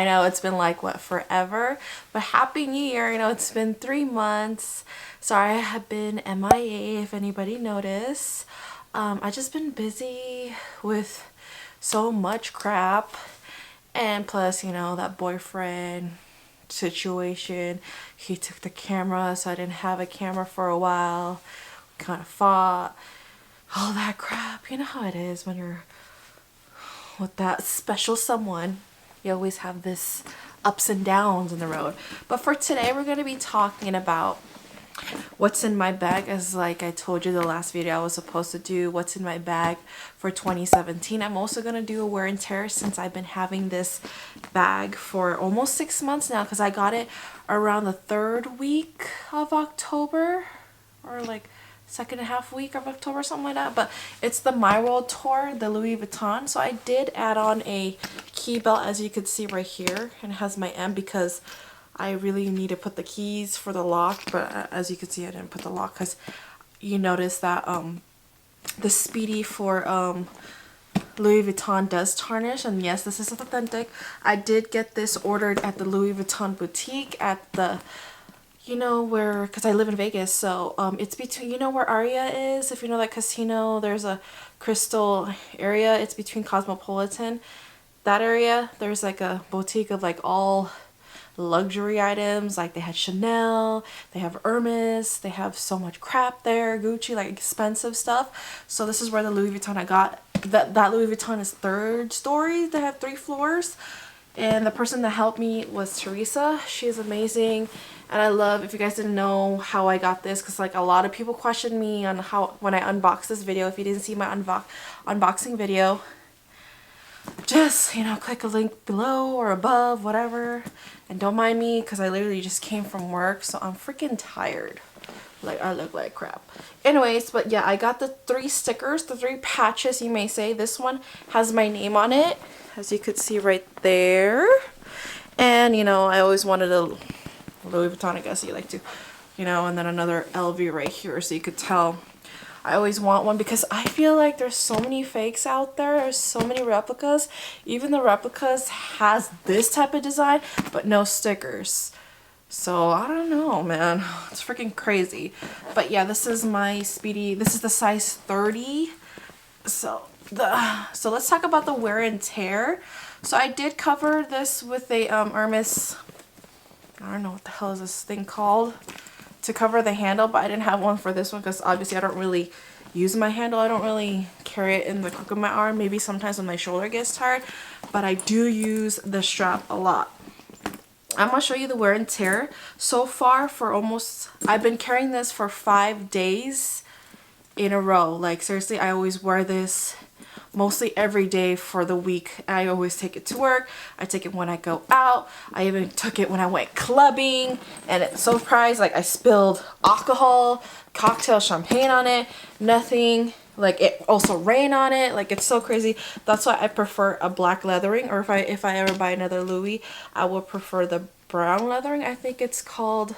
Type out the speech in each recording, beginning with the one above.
I know it's been like, what, forever? But Happy New Year. You know, it's been 3 months. Sorry I have been MIA, if anybody noticed. I just been busy with so much crap. And plus, you know, that boyfriend situation. He took the camera, so I didn't have a camera for a while. Kind of fought. All that crap. You know how it is when you're with that special someone. You always have this ups and downs in the road. But for today, we're going to be talking about what's in my bag. As like I told you the last video, I was supposed to do what's in my bag for 2017. I'm also going to do a wear and tear since I've been having this bag for almost 6 months now, because I got it around the 3rd week of October, or like 2nd half week of October, something like that. But it's the My World Tour, the Louis Vuitton. So I did add on a key belt, as you can see right here, and it has my M because I really need to put the keys for the lock. But as you can see, I didn't put the lock because you notice that the Speedy for Louis Vuitton does tarnish. And yes, this is authentic. I did get this ordered at the Louis Vuitton boutique at the, you know where, because I live in Vegas, so it's between, you know where Aria is, if you know that casino, there's a crystal area, it's between Cosmopolitan, that area. There's like a boutique of like all luxury items, like they had Chanel, they have Hermes, they have so much crap there, Gucci, like expensive stuff. So this is where the Louis Vuitton I got. That Louis Vuitton is 3rd story, they have 3 floors. And the person that helped me was Teresa. She's amazing. And I love, if you guys didn't know how I got this, because like a lot of people questioned me on how, when I unboxed this video. If you didn't see my unboxing video, just, you know, click a link below or above, whatever. And don't mind me, because I literally just came from work, so I'm freaking tired. Like, I look like crap. Anyways, but yeah, I got the 3 stickers, the 3 patches, you may say. This one has my name on it, as you could see right there. And, you know, I always wanted a Louis Vuitton, I guess you like to, you know, and then another LV right here, so you could tell I always want one, because I feel like there's so many fakes out there. There's so many replicas. Even the replicas has this type of design, but no stickers. So I don't know, man. It's freaking crazy. But yeah, this is my Speedy. This is the size 30. So let's talk about the wear and tear. So I did cover this with a Hermes, I don't know what the hell is this thing called, to cover the handle, but I didn't have one for this one because obviously I don't really use my handle. I don't really carry it in the crook of my arm. Maybe sometimes when my shoulder gets tired, but I do use the strap a lot. I'm going to show you the wear and tear. So far for almost, I've been carrying this for 5 days in a row. Like seriously, I always wear this mostly every day for the week. I always take it to work. I take it when I go out. I even took it when I went clubbing, and it's so surprised, like I spilled alcohol, cocktail champagne on it, nothing. Like it also rained on it. Like it's so crazy. That's why I prefer a black leathering, or if I ever buy another Louis, I would prefer the brown leathering. I think it's called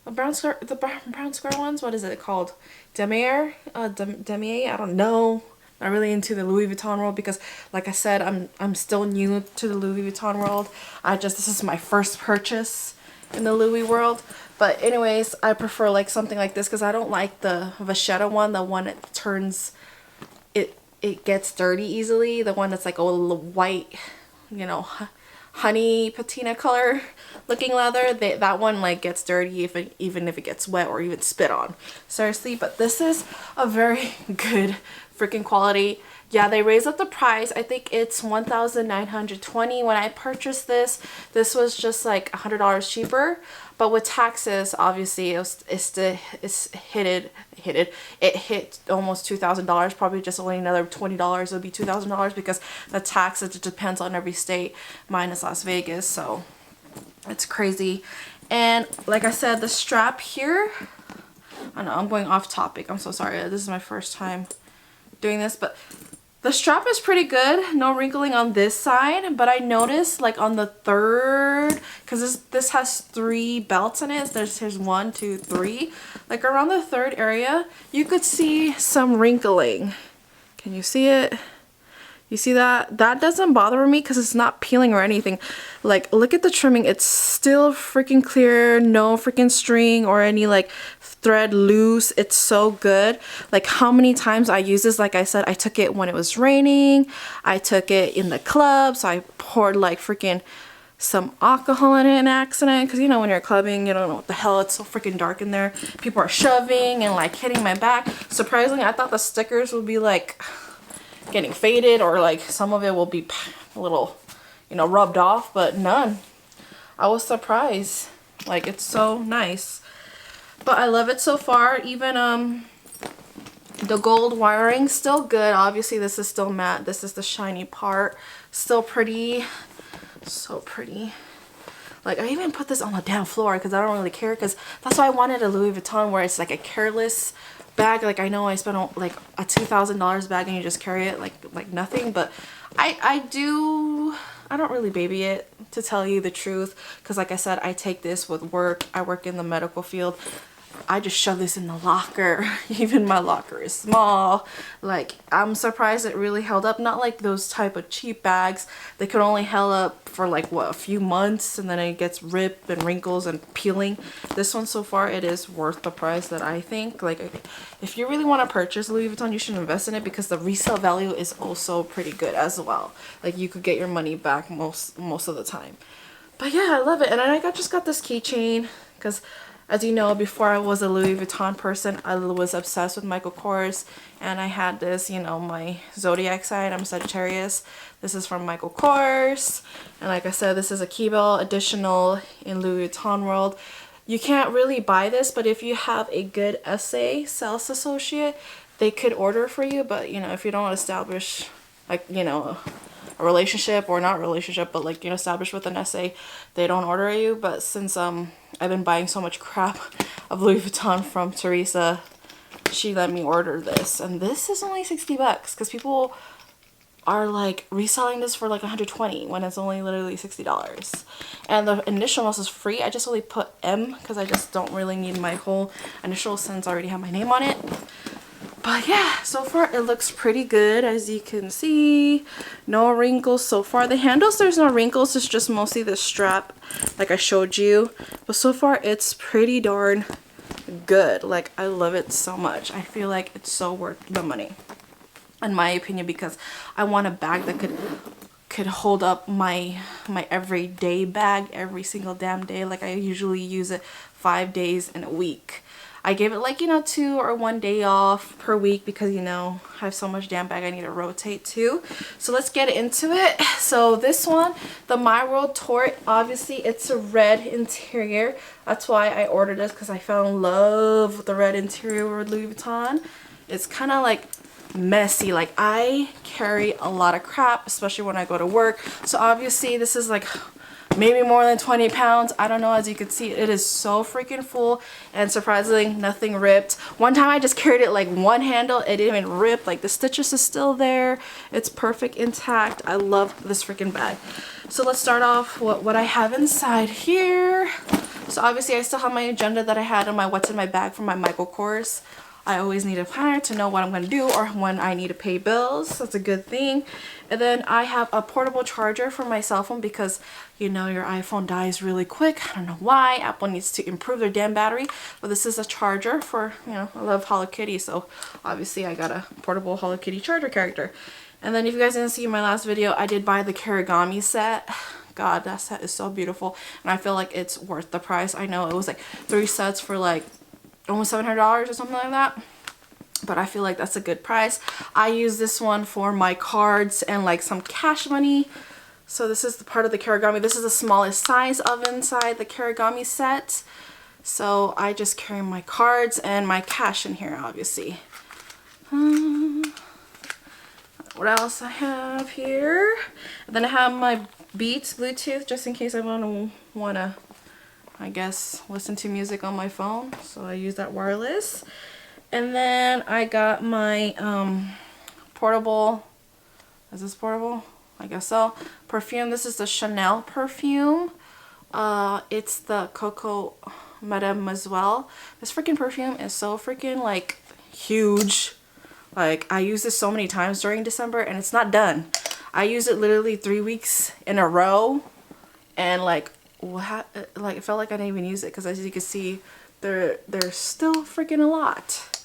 the brown square ones. What is it called? Demier? Demier? I don't know. Not really into the Louis Vuitton world, because like I said, I'm still new to the Louis Vuitton world. This is my first purchase in the Louis world. But anyways, I prefer like something like this, because I don't like the Vachetta one, the one that turns, it gets dirty easily, the one that's like a little white, you know, honey patina color looking leather. That one like gets dirty even if it gets wet or even spit on, seriously. But this is a very good freaking quality. Yeah, they raised up the price. I think it's $1,920. When I purchased this was just like $100 cheaper, but with taxes, obviously it hit almost $2,000. Probably just only another $20 will be $2,000, because the tax, it depends on every state minus Las Vegas. So it's crazy. And like I said, the strap here, I know I'm going off topic, I'm so sorry, this is my first time doing this, but the strap is pretty good. No wrinkling on this side, but I noticed like on the 3rd, because this has 3 belts in it. Here's 1, 2, 3. Like around the 3rd area, you could see some wrinkling. Can you see it? You see that? That doesn't bother me because it's not peeling or anything. Like, look at the trimming. It's still freaking clear. No freaking string or any like thread loose. It's so good. Like, how many times I use this? Like I said, I took it when it was raining. I took it in the club. So I poured like freaking some alcohol in it in accident, because you know when you're clubbing you don't know what the hell, it's so freaking dark in there. People are shoving and like hitting my back. Surprisingly, I thought the stickers would be like getting faded or like some of it will be a little, you know, rubbed off, but none. I was surprised. Like, it's so nice. But I love it so far. Even the gold wiring still good. Obviously this is still matte. This is the shiny part. Still pretty. So pretty. Like, I even put this on the damn floor because I don't really care, because that's why I wanted a Louis Vuitton where it's like a careless bag. Like, I know I spent like a $2,000 bag and you just carry it like nothing, but I don't really baby it, to tell you the truth, because like I said, I take this with work. I work in the medical field. I just shove this in the locker. Even my locker is small. Like, I'm surprised it really held up. Not like those type of cheap bags. They could only held up for like, what, a few months, and then it gets ripped and wrinkles and peeling. This one so far, it is worth the price that I think. Like, if you really want to purchase Louis Vuitton, you should invest in it, because the resale value is also pretty good as well. Like, you could get your money back most of the time. But yeah, I love it. And I just got this keychain because, as you know, before I was a Louis Vuitton person, I was obsessed with Michael Kors, and I had this, you know, my zodiac sign, I'm Sagittarius. This is from Michael Kors, and like I said, this is a key bell additional in Louis Vuitton world. You can't really buy this, but if you have a good SA sales associate, they could order for you. But you know, if you don't establish, like, you know, a relationship, or not relationship, but like, you know, established with an SA, they don't order you. But since I've been buying so much crap of Louis Vuitton from Teresa, she let me order this, and this is only 60 bucks, because people are like reselling this for like 120 when it's only literally $60. And the initials is free. I just only put M because I just don't really need my whole initial, since I already have my name on it. But yeah, so far it looks pretty good, as you can see. No wrinkles so far. The handles, there's no wrinkles. It's just mostly the strap, like I showed you. But so far it's pretty darn good. Like, I love it so much. I feel like it's so worth the money, in my opinion, because I want a bag that could hold up my everyday bag every single damn day. Like, I usually use it 5 days in a week. I give it like, you know, 2 or 1 day off per week, because, you know, I have so much damn bag I need to rotate too. So let's get into it. So this one, the My World Tour, obviously it's a red interior. That's why I ordered this, because I fell in love with the red interior with Louis Vuitton. It's kind of like messy. Like, I carry a lot of crap, especially when I go to work. So obviously this is like maybe more than 20 pounds. I don't know. As you can see, it is so freaking full, and surprisingly nothing ripped. One time I just carried it like one handle, it didn't even rip. Like, the stitches is still there. It's perfect intact. I love this freaking bag. So let's start off what I have inside here. So obviously I still have my agenda that I had on my what's in my bag from my Michael Kors. I always need a planner to know what I'm going to do, or when I need to pay bills. That's a good thing. And then I have a portable charger for my cell phone, because, you know, your iPhone dies really quick. I don't know why. Apple needs to improve their damn battery. But this is a charger for, you know, I love Hello Kitty, so obviously I got a portable Hello Kitty charger character. And then if you guys didn't see my last video, I did buy the Karigami set. God, that set is so beautiful, and I feel like it's worth the price. I know it was like 3 sets for like almost $700 or something like that, but I feel like that's a good price. I use this one for my cards and like some cash money. So this is the part of the Karigami. This is the smallest size of inside the Karigami set. So I just carry my cards and my cash in here, obviously. What else I have here? And then I have my Beats Bluetooth, just in case I wanna, I guess, listen to music on my phone. So I use that wireless. And then I got my portable, is this portable? I guess so. Perfume. This is the Chanel perfume. It's the Coco Mademoiselle. This freaking perfume is so freaking like huge. Like, I use this so many times during December and it's not done. I use it literally 3 weeks in a row, and like it felt like I didn't even use it, because as you can see, there's still freaking a lot.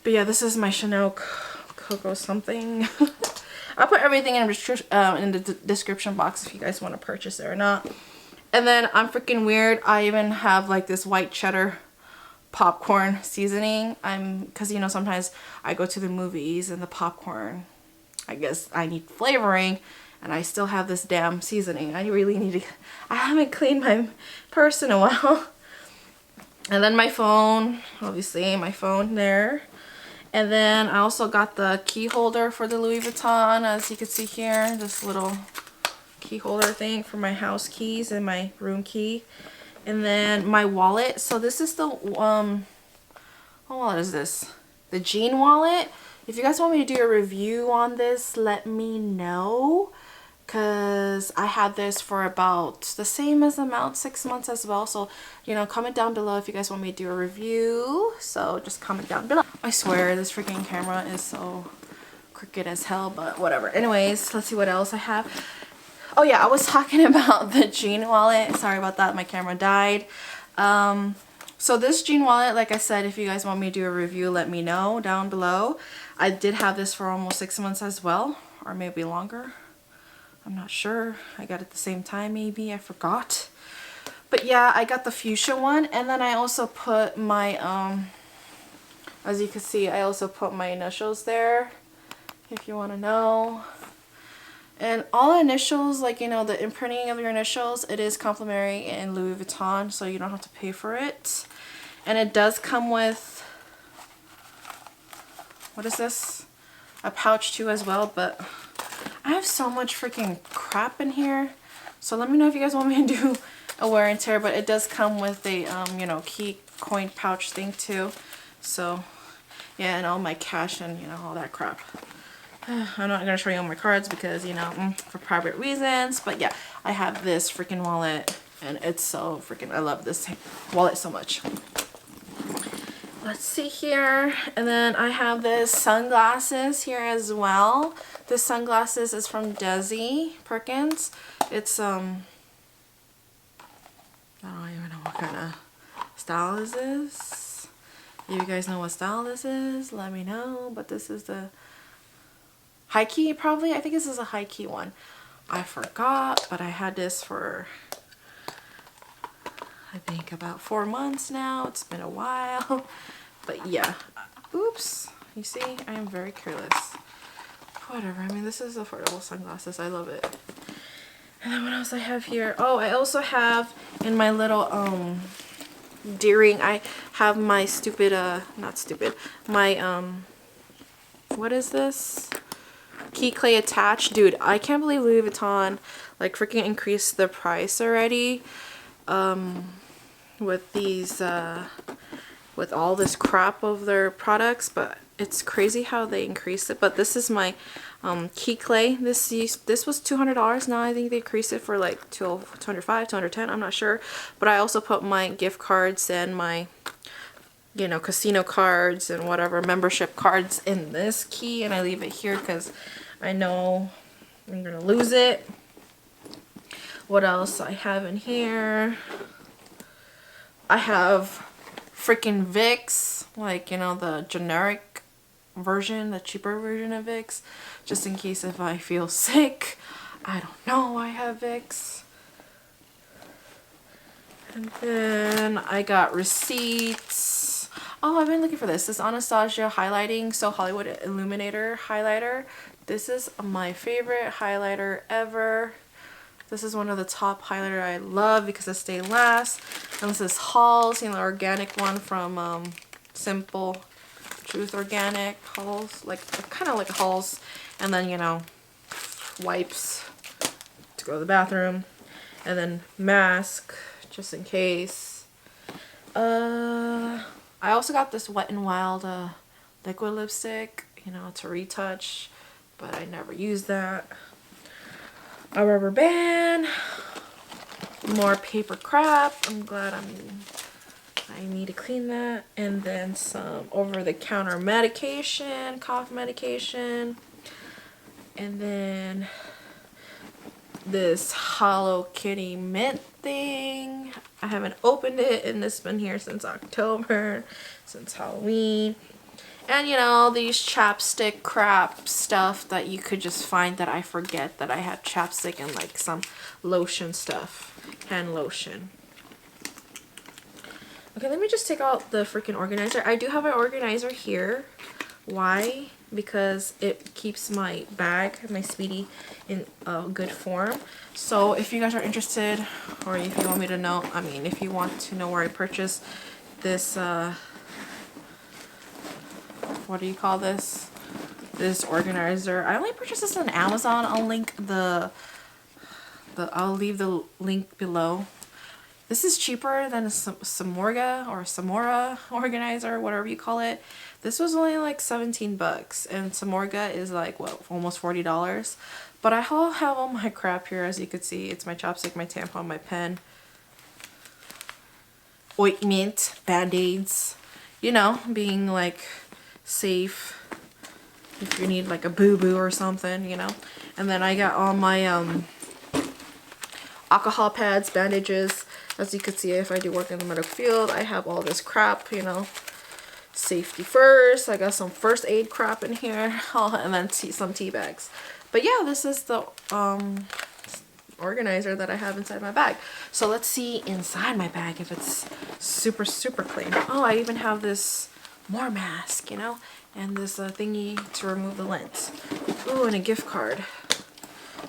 But yeah, this is my Chanel Coco something. I'll put everything in the description box if you guys want to purchase it or not. And then I'm freaking weird. I even have like this white cheddar popcorn seasoning. Because you know, sometimes I go to the movies and the popcorn, I guess I need flavoring, and I still have this damn seasoning. I really need to, I haven't cleaned my purse in a while. And then my phone, obviously my phone there. And then I also got the key holder for the Louis Vuitton, as you can see here, this little key holder thing for my house keys and my room key. And then my wallet. So this is the, what wallet is this? The jean wallet. If you guys want me to do a review on this, let me know, because I had this for about the same as amount, 6 months as well. So, you know, comment down below if you guys want me to do a review. So just comment down below. I swear this freaking camera is so crooked as hell, but whatever. Anyways, let's see what else I have. Oh yeah, I was talking about the jean wallet. Sorry about that, my camera died. So this jean wallet, like I said, if you guys want me to do a review, let me know down below. I did have this for almost 6 months as well, or maybe longer. I'm not sure. I got it at the same time, maybe. I forgot. But yeah, I got the fuchsia one. And then I also put my, as you can see, I also put my initials there, if you want to know. And all the initials, like, you know, the imprinting of your initials, it is complimentary in Louis Vuitton, so you don't have to pay for it. And it does come with, what is this? A pouch too as well, but I have so much freaking crap in here. So let me know if you guys want me to do a wear and tear, but it does come with a, you know, key coin pouch thing too. So yeah, and all my cash and, you know, all that crap. I'm not going to show you all my cards because, you know, for private reasons. But yeah, I have this freaking wallet and it's so freaking, I love this wallet so much. Let's see here. And then I have this sunglasses here as well. This sunglasses is from Desi Perkins. It's, I don't even know what kind of style this is. If you guys know what style this is, let me know. But this is the high key, probably. I think this is a high key one. I forgot, but I had this for, I think, about 4 months now. It's been a while. But yeah. Oops. You see, I am very careless. Whatever. I mean, this is affordable sunglasses. I love it. And then what else I have here? Oh, I also have in my little D-ring, I have my stupid, not stupid, my, what is this? Key clay attached. Dude, I can't believe Louis Vuitton like freaking increased the price already with these with all this crap of their products, but it's crazy how they increased it. But this is my key clay. This was $200. Now I think they increased it for like $205, $210. I'm not sure. But I also put my gift cards and my, you know, casino cards and whatever membership cards in this key, and I leave it here because I know I'm gonna lose it. What else I have in here? I have freaking Vicks, like, you know, the generic version, the cheaper version of Vicks, just in case if I feel sick. I don't know, I have Vicks. And then I got receipts. Oh, I've been looking for this Anastasia highlighting So Hollywood Illuminator highlighter. This is my favorite highlighter ever. This is one of the top highlighter I love because it stays last. And this is Halls, you know, the organic one from Simple Truth Organic Halls, like kind of like Halls. And then, you know, wipes to go to the bathroom, and then mask just in case. I also got this Wet n Wild liquid lipstick, you know, to retouch, but I never used that. A rubber band, more paper crap. I'm glad I'm I need to clean that. And then some over-the-counter medication, cough medication. And then this Hello Kitty mint thing. I haven't opened it, and it's been here since October, since Halloween. And you know, these chapstick crap stuff that you could just find that I forget that I had chapstick, and like some lotion stuff, hand lotion. Okay, let me just take out the freaking organizer. I do have an organizer here. Why? Because it keeps my bag, my Speedy, in good form. So if you guys are interested, or if you want me to know, I mean, if you want to know where I purchased this, what do you call this? This organizer. I only purchased this on Amazon. I'll link I'll leave the link below. This is cheaper than a Samorga or Samora organizer, whatever you call it. This was only like 17 bucks, and Samorga is like, what, almost $40. But I have all my crap here, as you can see. It's my chopstick, my tampon, my pen, ointment, band-aids, you know, being like safe if you need like a boo-boo or something, you know. And then I got all my alcohol pads, bandages. As you can see, if I do work in the medical field, I have all this crap, you know. Safety first. I got some first aid crap in here, and then some tea bags. But yeah, this is the organizer that I have inside my bag. So let's see inside my bag if it's super, super clean. Oh, I even have this more mask, you know, and this thingy to remove the lint. Ooh, and a gift card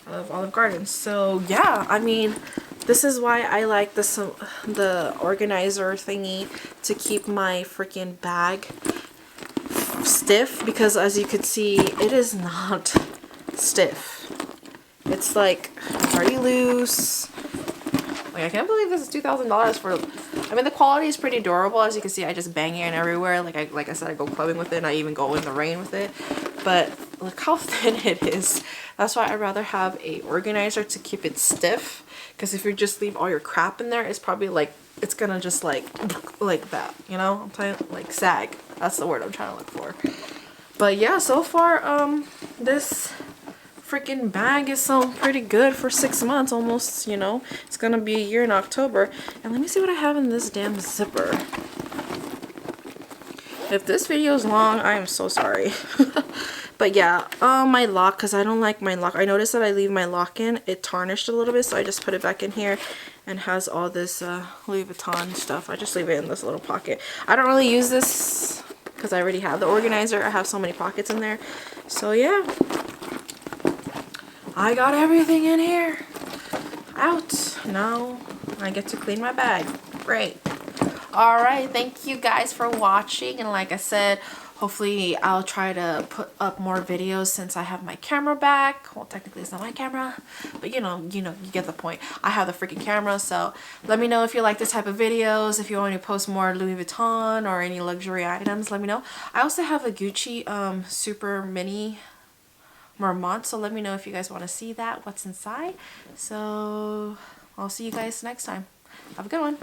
of Olive Garden. So yeah, I mean, this is why I like the organizer thingy, to keep my freaking bag stiff, because as you could see, it is not stiff. It's like already loose. Like, I can't believe this is $2,000 for, I mean, the quality is pretty durable. As you can see, I just bang it everywhere. Like I said, I go clubbing with it, and I even go in the rain with it. But look how thin it is. That's why I'd rather have a organizer to keep it stiff. Because if you just leave all your crap in there, it's probably like, it's gonna just like that, you know? I'm trying to like sag. That's the word I'm trying to look for. But yeah, so far, this freaking bag is so pretty good for 6 months almost, you know. It's gonna be a year in October. And let me see what I have in this damn zipper. If this video is long, I am so sorry. But yeah, my lock, because I don't like my lock. I noticed that I leave my lock in. It tarnished a little bit, so I just put it back in here, and has all this Louis Vuitton stuff. I just leave it in this little pocket. I don't really use this because I already have the organizer. I have so many pockets in there. So yeah, I got everything in here. Out. Now I get to clean my bag. Great. Alright, thank you guys for watching, and like I said, hopefully I'll try to put up more videos since I have my camera back. Well, technically it's not my camera, but you know, you get the point. I have the freaking camera, so let me know if you like this type of videos. If you want me to post more Louis Vuitton or any luxury items, let me know. I also have a Gucci super mini Marmont, so let me know if you guys want to see that, what's inside. So I'll see you guys next time. Have a good one.